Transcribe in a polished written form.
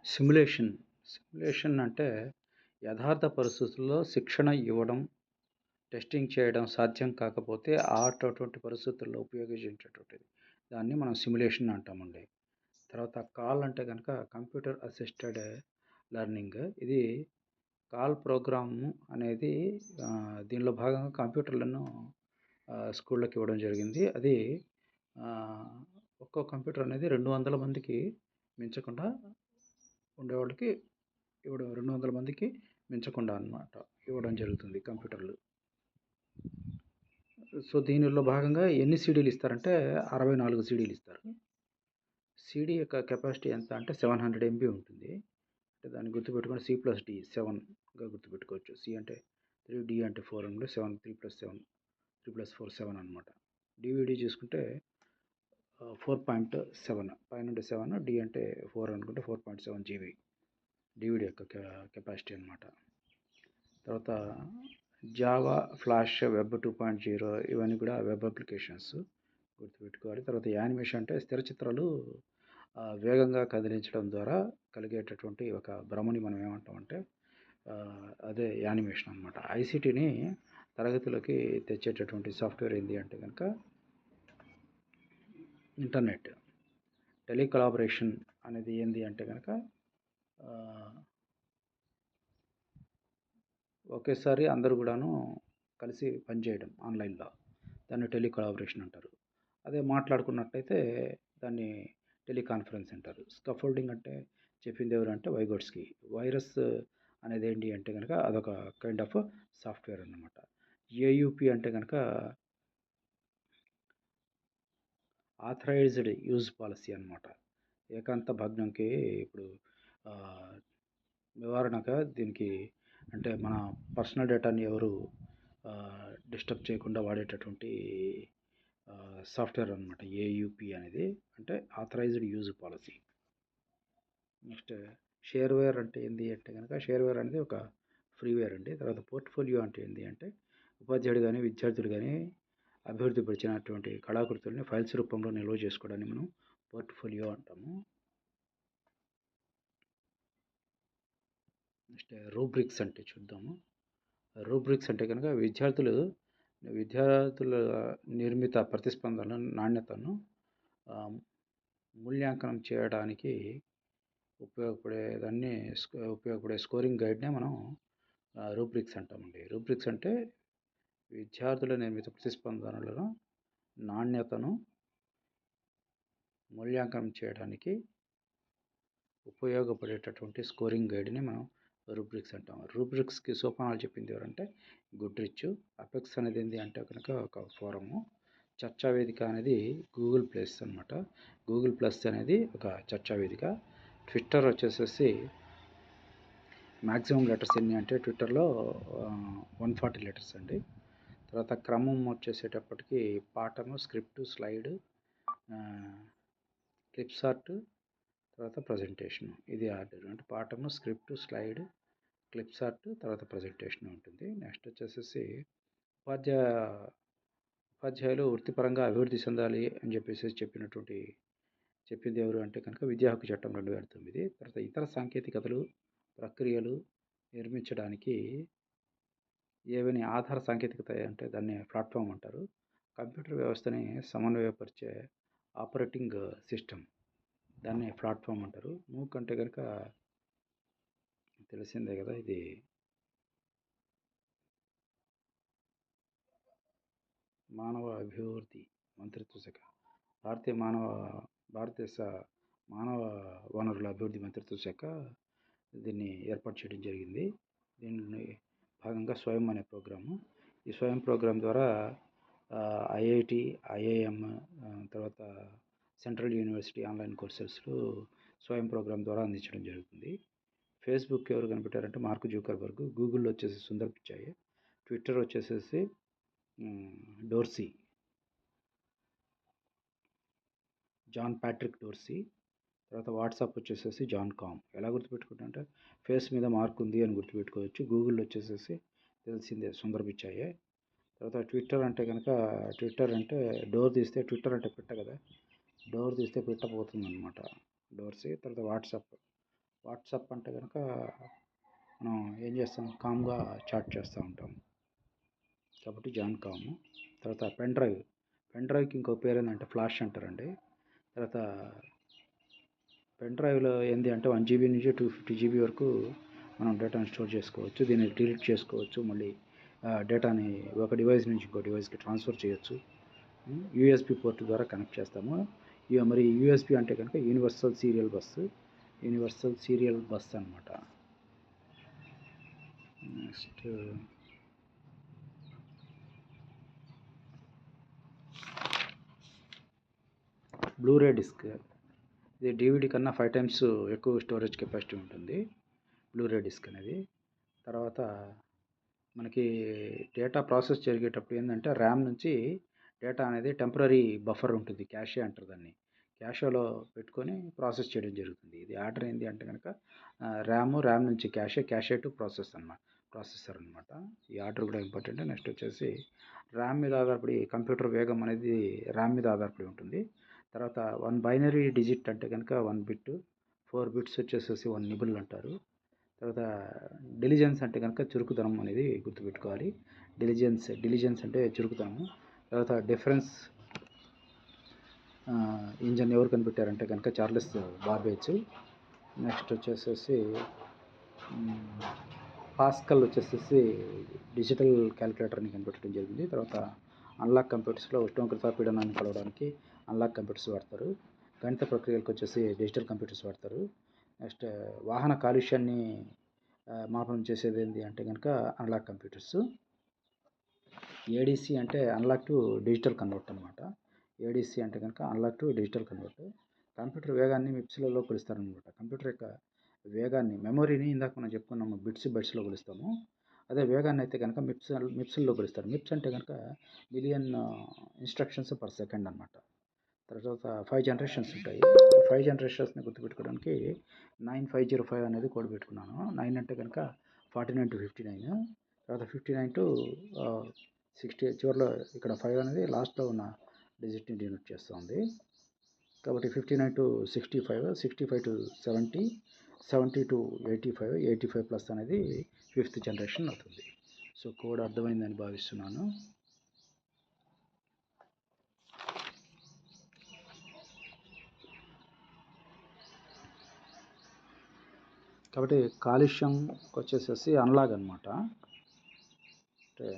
Simulation. Simulation అంటే యథార్థ పరిస్థితుల్లో శిక్షణ ఇవ్వడం, టెస్టింగ్ చేయడం సాధ్యం కాకపోతే అటువంటి పరిస్థితుల్లో ఉపయోగించేటటువంటిది. దాన్ని మనం సిమ్యులేషన్ అంటామండి. తర్వాత కాల్ అంటే గనక కంప్యూటర్ అసిస్టెడ్ లెర్నింగ్. ఇది కాల్ ప్రోగ్రాము అనేది దీనిలో భాగంగా కంప్యూటర్లను స్కూళ్ళకి ఇవ్వడం జరిగింది. అది ఒక్కో కంప్యూటర్ అనేది 200 మందికి మించకుండా ఉండేవాళ్ళకి ఇవ్వడం, 200 మందికి మించకుండా అన్నమాట ఇవ్వడం జరుగుతుంది కంప్యూటర్లు. సో దీనిలో భాగంగా ఎన్ని సీడీలు ఇస్తారంటే 64 సీడీలు ఇస్తారు. సీడీ యొక్క కెపాసిటీ ఎంత అంటే 700 ఎంబీ ఉంటుంది. అంటే దాన్ని గుర్తుపెట్టుకొని C+D 7గా గుర్తుపెట్టుకోవచ్చు. సి అంటే 3, డి అంటే 4 అంటే 7, 3+7, 3+4 7 అనమాట. డివిడి చూసుకుంటే 4.7, పై నుండి 7, డి అంటే 4 అనుకుంటే 4.7 జీబీ డివిడి యొక్క కెపాసిటీ అనమాట. తర్వాత జావా, ఫ్లాష్, వెబ్ 2.0 ఇవన్నీ కూడా వెబ్ అప్లికేషన్స్ గుర్తుపెట్టుకోవాలి. తర్వాత యానిమేషన్ అంటే స్థిర చిత్రాలు వేగంగా కదిలించడం ద్వారా కలిగేటటువంటి ఒక భ్రమని మనం ఏమంటామంటే అదే యానిమేషన్ అనమాట. ఐసీటీని తరగతిలోకి తెచ్చేటటువంటి సాఫ్ట్వేర్ ఏంటి అంటే కనుక ఇంటర్నెట్. టెలికలాబరేషన్ అనేది ఏంది అంటే కనుక ఒకేసారి అందరూ కూడాను కలిసి పనిచేయడం ఆన్లైన్లో, దాన్ని టెలికలాబరేషన్ అంటారు. అదే మాట్లాడుకున్నట్టయితే దాన్ని టెలికాన్ఫరెన్స్ అంటారు. స్కఫోల్డింగ్ అంటే చెప్పింది ఎవరంటే వైగోట్స్కీ. వైరస్ అనేది ఏంటి అంటే కనుక అదొక కైండ్ ఆఫ్ సాఫ్ట్వేర్ అన్నమాట. ఏయుపి అంటే కనుక ఆథరైజ్డ్ యూజ్ పాలసీ అన్నమాట. ఏకాంత భగ్నంకి ఇప్పుడు నివారణగా దీనికి అంటే మన పర్సనల్ డేటాని ఎవరు డిస్టర్బ్ చేయకుండా వాడేటటువంటి సాఫ్ట్వేర్ అనమాట ఏయుపి అనేది, అంటే authorised use policy. Next shareware అంటే ఏంటి అంటే కనుక షేర్వేర్ అనేది ఒక ఫ్రీవేర్ అండి. తర్వాత పోర్ట్ఫోలియో అంటే ఏంటి అంటే ఉపాధ్యాయుడు కానీ విద్యార్థులు కానీ అభివృద్ధి పరిచినటువంటి కళాకృతుల్ని ఫైల్స్ రూపంలో నిల్వ చేసుకోవడాన్ని మనం పోర్ట్ఫోలియో అంటాము. నెక్స్ట్ రూబ్రిక్స్ అంటే చూద్దాము. రూబ్రిక్స్ అంటే కనుక విద్యార్థుల నిర్మిత ప్రతిస్పందన నాణ్యతను మూల్యాంకనం చేయడానికి ఉపయోగపడే స్కోరింగ్ గైడ్నే మనం రూబ్రిక్స్ అంటామండి. రూబ్రిక్స్ అంటే విద్యార్థుల నిర్మిత ప్రతిస్పందనలను నాణ్యతను మూల్యాంకనం చేయడానికి ఉపయోగపడేటటువంటి స్కోరింగ్ గైడ్ని మనం రూబ్రిక్స్ అంటాం. రూబ్రిక్స్కి సోపానాలు చెప్పింది ఎవరంటే గుడ్రిచ్. అపెక్స్ అనేది ఏంటి అంటే కనుక ఒక ఫోరము. చర్చా వేదిక అనేది గూగుల్ ప్లస్ అనమాట. గూగుల్ ప్లస్ అనేది ఒక చర్చా వేదిక. ట్విట్టర్ వచ్చేసేసి మ్యాక్సిమం లెటర్స్ ఎన్ని అంటే ట్విట్టర్లో 140 లెటర్స్ అండి. తర్వాత క్రమం వచ్చేసేటప్పటికి పాఠము, స్క్రిప్ట్, స్లైడ్, క్లిప్స్ ఆర్ట్, తర్వాత ప్రజెంటేషన్. ఇది ఆర్డర్ అంటే పాఠము, స్క్రిప్ట్, స్లైడ్, క్లిప్స్ ఆర్ట్, తర్వాత ప్రజెంటేషన్ ఉంటుంది. నెక్స్ట్ వచ్చేసేసి ఉపాధ్యాయులు వృత్తిపరంగా అభివృద్ధి చెందాలి అని చెప్పింది ఎవరు అంటే కనుక విద్యా హక్కు చట్టం 2009. తర్వాత ఇతర సాంకేతికతలు, ప్రక్రియలు నిర్మించడానికి ఏవైనా ఆధార సాంకేతికత అంటే దాన్ని ప్లాట్ఫామ్ అంటారు. కంప్యూటర్ వ్యవస్థని సమన్వయపరిచే ఆపరేటింగ్ సిస్టమ్, దాన్ని ప్లాట్ఫామ్ అంటారు. మూక్ అంటే కనుక తెలిసిందే కదా, ఇది మానవ అభివృద్ధి మంత్రిత్వ శాఖ, భారతదేశ మానవ వనరుల అభివృద్ధి మంత్రిత్వ శాఖ దీన్ని ఏర్పాటు చేయడం జరిగింది. దీన్ని భాగంగా స్వయం అనే ప్రోగ్రాము. ఈ స్వయం ప్రోగ్రాం ద్వారా ఐఐటి, ఐఐఎం, తర్వాత సెంట్రల్ యూనివర్సిటీ ఆన్లైన్ కోర్సెస్లు స్వయం ప్రోగ్రాం ద్వారా అందించడం జరుగుతుంది. ఫేస్బుక్ ఎవరు కనిపెట్టారంటే మార్క్ జూకర్బర్గ్. గూగుల్ వచ్చేసి సుందర్ పిచాయ్. ట్విట్టర్ వచ్చేసేసి డోర్సీ, జాన్ ప్యాట్రిక్ డోర్సీ. తర్వాత వాట్సాప్ వచ్చేసేసి జాన్ కామ్. ఎలా గుర్తుపెట్టుకుంటే ఫేస్ మీద మార్క్ ఉంది అని గుర్తుపెట్టుకోవచ్చు. గూగుల్ వచ్చేసేసి తెలిసిందే సుందర్ పిచాయే. తర్వాత ట్విట్టర్ అంటే కనుక ట్విట్టర్ అంటే డోర్ తీస్తే ట్విట్టర్ అంటే పెట్ట కదా, డోర్ తీస్తే పెట్ట పోతుంది అనమాట, డోర్సీ. తర్వాత వాట్సాప్ వాట్సాప్ అంటే కనుక మనం ఏం చేస్తాం, కామ్గా చాట్ చేస్తూ ఉంటాం కాబట్టి జాన్ కామ్. తర్వాత పెన్ డ్రైవ్కి ఇంకో పేరు ఏంటంటే ఫ్లాష్ అంటారండి. తర్వాత పెన్ డ్రైవ్లో ఏంటి అంటే 1 GB నుంచి 250 GB వరకు మనం డేటాను స్టోర్ చేసుకోవచ్చు. దీన్ని డిలీట్ చేసుకోవచ్చు, మళ్ళీ డేటాని ఒక డివైస్ నుంచి ఇంకో డివైస్కి ట్రాన్స్ఫర్ చేయొచ్చు. యూఎస్బి పోర్ట్ ద్వారా కనెక్ట్ చేస్తాము. మరి యూఎస్బి అంటే కనుక యూనివర్సల్ సీరియల్ బస్ అనమాట. Next Blu-ray disc. ఇది DVD కన్నా 5 times ఎక్కువ స్టోరేజ్ కెపాసిటీ ఉంటుంది బ్లూరే డిస్క్ అనేది. తర్వాత మనకి డేటా ప్రాసెస్ జరిగేటప్పుడు ఏంటంటే ర్యామ్ నుంచి డేటా అనేది టెంపరరీ బఫర్ ఉంటుంది, క్యాషే అంటారు దాన్ని. క్యాషేలో పెట్టుకొని ప్రాసెస్ చేయడం జరుగుతుంది. ఇది ఆర్డర్ ఏంటి అంటే కనుక ర్యామ్ నుంచి క్యాషే టు ప్రాసెసర్ అనమాట. ఈ ఆర్డర్ కూడా ఇంపార్టెంట్. నెక్స్ట్ వచ్చేసి ర్యామ్ మీద ఆధారపడి కంప్యూటర్ వేగం అనేది ర్యామ్ మీద ఆధారపడి ఉంటుంది. తర్వాత 1 బైనరీ డిజిట్ అంటే కనుక 1 బిట్, 4 బిట్స్ వచ్చేసేసి 1 నిబుల్ అంటారు. తర్వాత డిలిజెన్స్ అంటే కనుక చురుకుదనం అనేది గుర్తుపెట్టుకోవాలి. డిలిజెన్స్ అంటే చురుకుదనము. తర్వాత డిఫరెన్స్ ఇంజన్ ఎవరు కనిపెట్టారంటే కనుక చార్లెస్ బాబేజ్. నెక్స్ట్ వచ్చేసేసి పాస్కల్ వచ్చేసేసి డిజిటల్ క్యాలిక్యులేటర్ని కనిపెట్టడం జరిగింది. తర్వాత అన్లాక్ కంప్యూటర్స్లో ఉష్ణోగ్రత పీడనాన్ని కొలవడానికి అన్లాక్ కంప్యూటర్స్ వాడతారు. గణిత ప్రక్రియలకు వచ్చేసి డిజిటల్ కంప్యూటర్స్ వాడతారు. నెక్స్ట్ వాహన కాలుష్యాన్ని మాపనం చేసేది ఏంటి అంటే కనుక అన్లాక్ కంప్యూటర్స్. ఏడీసీ అంటే అన్లాక్ టు డిజిటల్ కన్వర్ట్ అనమాట. ఏడీసీ అంటే కనుక unlock to digital convert. Computer వేగాన్ని మిప్స్లలో కొలుస్తారనమాట. కంప్యూటర్ యొక్క వేగాన్ని, మెమొరీని ఇందాక మనం చెప్పుకున్నాము బైట్స్లో కొలుస్తాము. అదే వేగాన్ని అయితే కనుక మిప్స్లో కొలుస్తారు. మిప్స్ అంటే కనుక మిలియన్ ఇన్స్ట్రక్షన్స్ పర్ సెకండ్ అనమాట. తర్వాత 5 జనరేషన్స్ ఉంటాయి. 5 జనరేషన్స్ని గుర్తుపెట్టుకోవడానికి 9505 అనేది కోడ్ పెట్టుకున్నాను. 9 అంటే కనుక 49 to 59. తర్వాత 59 to 60 చివరిలో ఇక్కడ 5 అనేది లాస్ట్లో ఉన్న డిజిట్ని డినోట్ చేస్తుంది. కాబట్టి 59 to 65, 65 to 70, 70 to 85, 85 ప్లస్ అనేది 5th జనరేషన్ అవుతుంది. సో కోడ్ అర్థమైందని భావిస్తున్నాను. కాబట్టి కాలుష్యం వచ్చేసేసి అన్లాగ్ అనమాట. అంటే